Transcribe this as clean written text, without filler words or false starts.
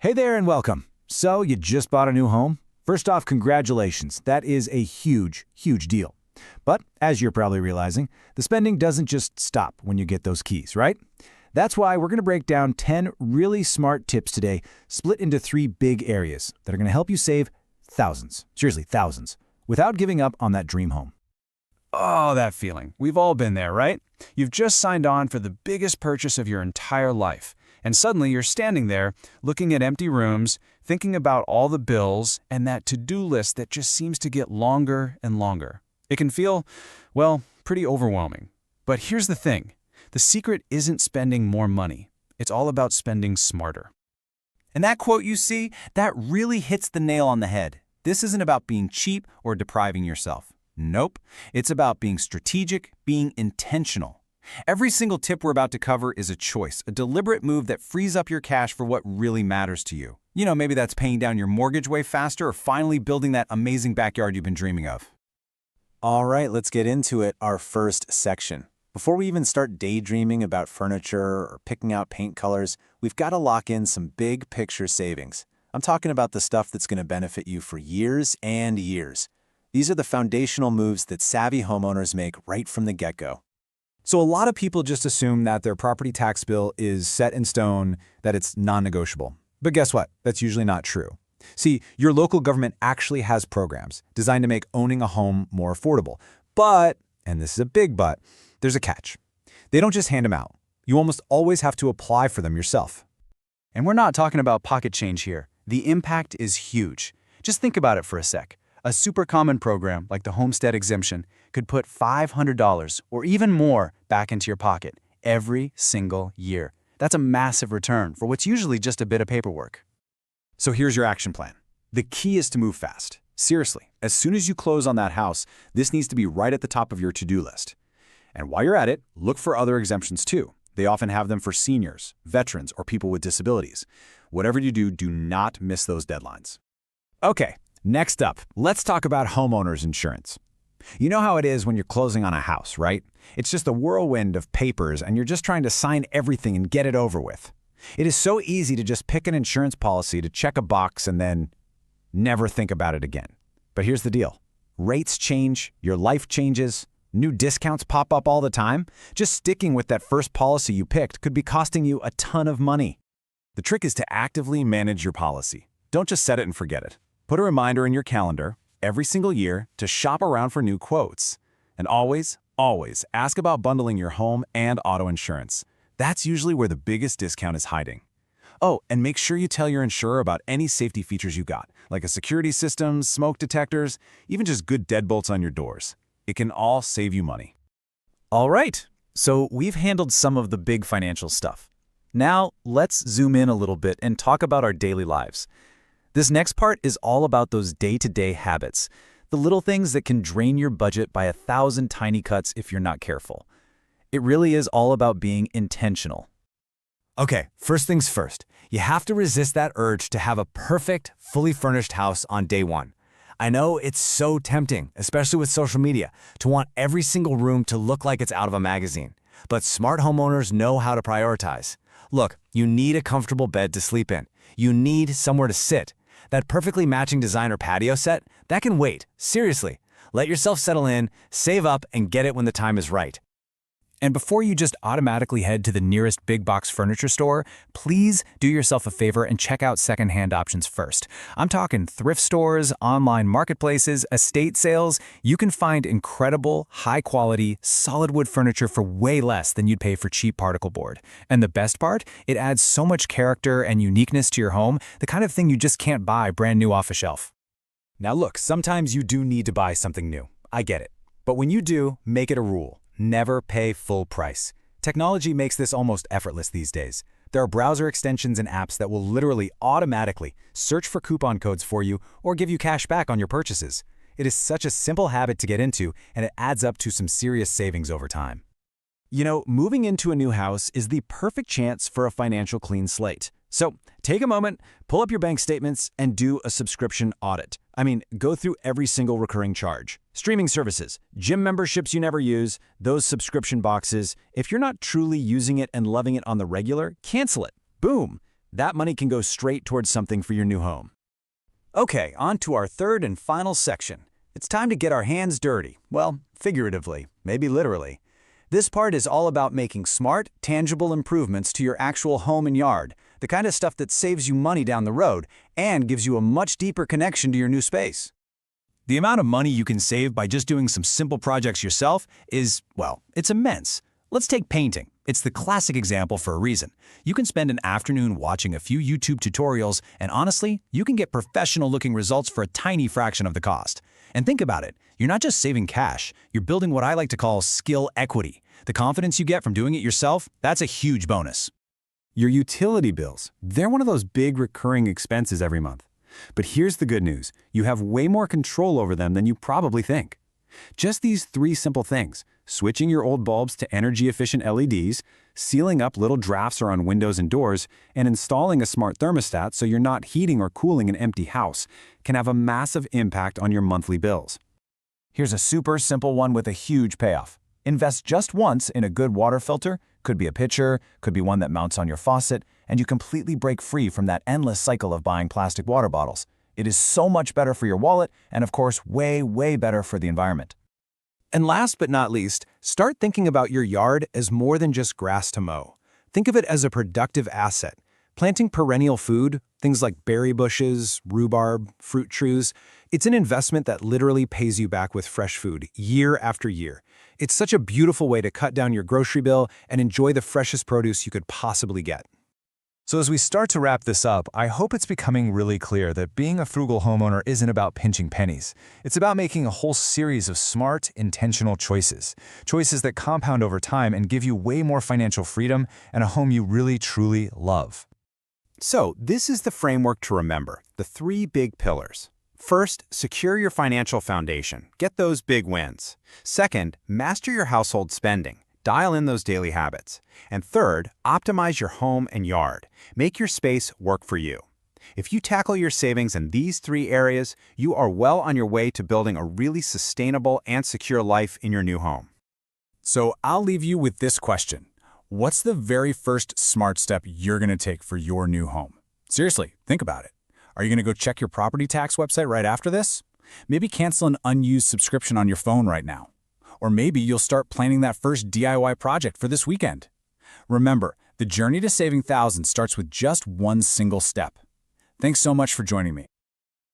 Hey there and welcome. So, you just bought a new home? First off, congratulations. That is a huge, huge deal. But, as you're probably realizing, the spending doesn't just stop when you get those keys, right? That's why we're going to break down 10 really smart tips today, split into 3 big areas that are going to help you save thousands, seriously, thousands, without giving up on that dream home. Oh, that feeling. We've all been there, right? You've just signed on for the biggest purchase of your entire life. And suddenly you're standing there, looking at empty rooms, thinking about all the bills, and that to-do list that just seems to get longer and longer. It can feel, well, pretty overwhelming. But here's the thing. The secret isn't spending more money. It's all about spending smarter. And that quote you see, that really hits the nail on the head. This isn't about being cheap or depriving yourself. Nope. It's about being strategic, being intentional. Every single tip we're about to cover is a choice, a deliberate move that frees up your cash for what really matters to you. You know, maybe that's paying down your mortgage way faster or finally building that amazing backyard you've been dreaming of. All right, let's get into it, our first section. Before we even start daydreaming about furniture or picking out paint colors, we've got to lock in some big picture savings. I'm talking about the stuff that's going to benefit you for years and years. These are the foundational moves that savvy homeowners make right from the get-go. So a lot of people just assume that their property tax bill is set in stone, that it's non-negotiable. But guess what? That's usually not true. See, your local government actually has programs designed to make owning a home more affordable. But, and this is a big but, there's a catch. They don't just hand them out. You almost always have to apply for them yourself. And we're not talking about pocket change here. The impact is huge. Just think about it for a sec. A super common program like the homestead exemption could put $500 or even more back into your pocket every single year. That's a massive return for what's usually just a bit of paperwork. So here's your action plan. The key is to move fast. Seriously, as soon as you close on that house, this needs to be right at the top of your to-do list. And while you're at it, look for other exemptions too. They often have them for seniors, veterans, or people with disabilities. Whatever you do, do not miss those deadlines. Okay. Next up, let's talk about homeowners insurance. You know how it is when you're closing on a house, right? It's just a whirlwind of papers and you're just trying to sign everything and get it over with. It is so easy to just pick an insurance policy to check a box and then never think about it again. But here's the deal. Rates change, your life changes, new discounts pop up all the time. Just sticking with that first policy you picked could be costing you a ton of money. The trick is to actively manage your policy. Don't just set it and forget it. Put a reminder in your calendar every single year to shop around for new quotes. And always, always ask about bundling your home and auto insurance. That's usually where the biggest discount is hiding. Oh, and make sure you tell your insurer about any safety features you got, like a security system, smoke detectors, even just good deadbolts on your doors. It can all save you money. All right, so we've handled some of the big financial stuff. Now, let's zoom in a little bit and talk about our daily lives. This next part is all about those day-to-day habits, the little things that can drain your budget by 1,000 tiny cuts if you're not careful. It really is all about being intentional. Okay, first things first. You have to resist that urge to have a perfect, fully furnished house on day one. I know it's so tempting, especially with social media, to want every single room to look like it's out of a magazine. But smart homeowners know how to prioritize. Look, you need a comfortable bed to sleep in. You need somewhere to sit. That perfectly matching designer patio set, that can wait. Seriously, let yourself settle in, save up, and get it when the time is right. And before you just automatically head to the nearest big box furniture store, please do yourself a favor and check out secondhand options first. I'm talking thrift stores, online marketplaces, estate sales. You can find incredible, high-quality, solid wood furniture for way less than you'd pay for cheap particle board. And the best part? It adds so much character and uniqueness to your home, the kind of thing you just can't buy brand new off a shelf. Now look, sometimes you do need to buy something new. I get it. But when you do, make it a rule. Never pay full price. Technology makes this almost effortless these days. There are browser extensions and apps that will literally automatically search for coupon codes for you or give you cash back on your purchases. It is such a simple habit to get into, and it adds up to some serious savings over time. You know, moving into a new house is the perfect chance for a financial clean slate. So take a moment, pull up your bank statements, and do a subscription audit. I mean, go through every single recurring charge. Streaming services, gym memberships you never use, those subscription boxes. If you're not truly using it and loving it on the regular, cancel it. Boom. That money can go straight towards something for your new home. Okay, on to our third and final section. It's time to get our hands dirty. Well, figuratively, maybe literally. This part is all about making smart, tangible improvements to your actual home and yard, the kind of stuff that saves you money down the road and gives you a much deeper connection to your new space. The amount of money you can save by just doing some simple projects yourself is, well, it's immense. Let's take painting. It's the classic example for a reason. You can spend an afternoon watching a few YouTube tutorials, and honestly, you can get professional-looking results for a tiny fraction of the cost. And think about it. You're not just saving cash, you're building what I like to call skill equity. The confidence you get from doing it yourself, that's a huge bonus. Your utility bills, they're one of those big recurring expenses every month. But here's the good news. You have way more control over them than you probably think. Just these 3 simple things: switching your old bulbs to energy-efficient LEDs, sealing up little drafts around windows and doors, and installing a smart thermostat so you're not heating or cooling an empty house can have a massive impact on your monthly bills. Here's a super simple one with a huge payoff. Invest just once in a good water filter, could be a pitcher, could be one that mounts on your faucet, and you completely break free from that endless cycle of buying plastic water bottles. It is so much better for your wallet and, of course, way, way better for the environment. And last but not least, start thinking about your yard as more than just grass to mow. Think of it as a productive asset. Planting perennial food, things like berry bushes, rhubarb, fruit trees, it's an investment that literally pays you back with fresh food year after year. It's such a beautiful way to cut down your grocery bill and enjoy the freshest produce you could possibly get. So as we start to wrap this up, I hope it's becoming really clear that being a frugal homeowner isn't about pinching pennies. It's about making a whole series of smart, intentional choices. Choices that compound over time and give you way more financial freedom and a home you really, truly love. So this is the framework to remember, the 3 big pillars. First, secure your financial foundation. Get those big wins. Second, master your household spending. Dial in those daily habits. And third, optimize your home and yard. Make your space work for you. If you tackle your savings in these 3 areas, you are well on your way to building a really sustainable and secure life in your new home. So I'll leave you with this question. What's the very first smart step you're going to take for your new home? Seriously, think about it. Are you going to go check your property tax website right after this? Maybe cancel an unused subscription on your phone right now. Or maybe you'll start planning that first DIY project for this weekend. Remember, the journey to saving thousands starts with just one single step. Thanks so much for joining me.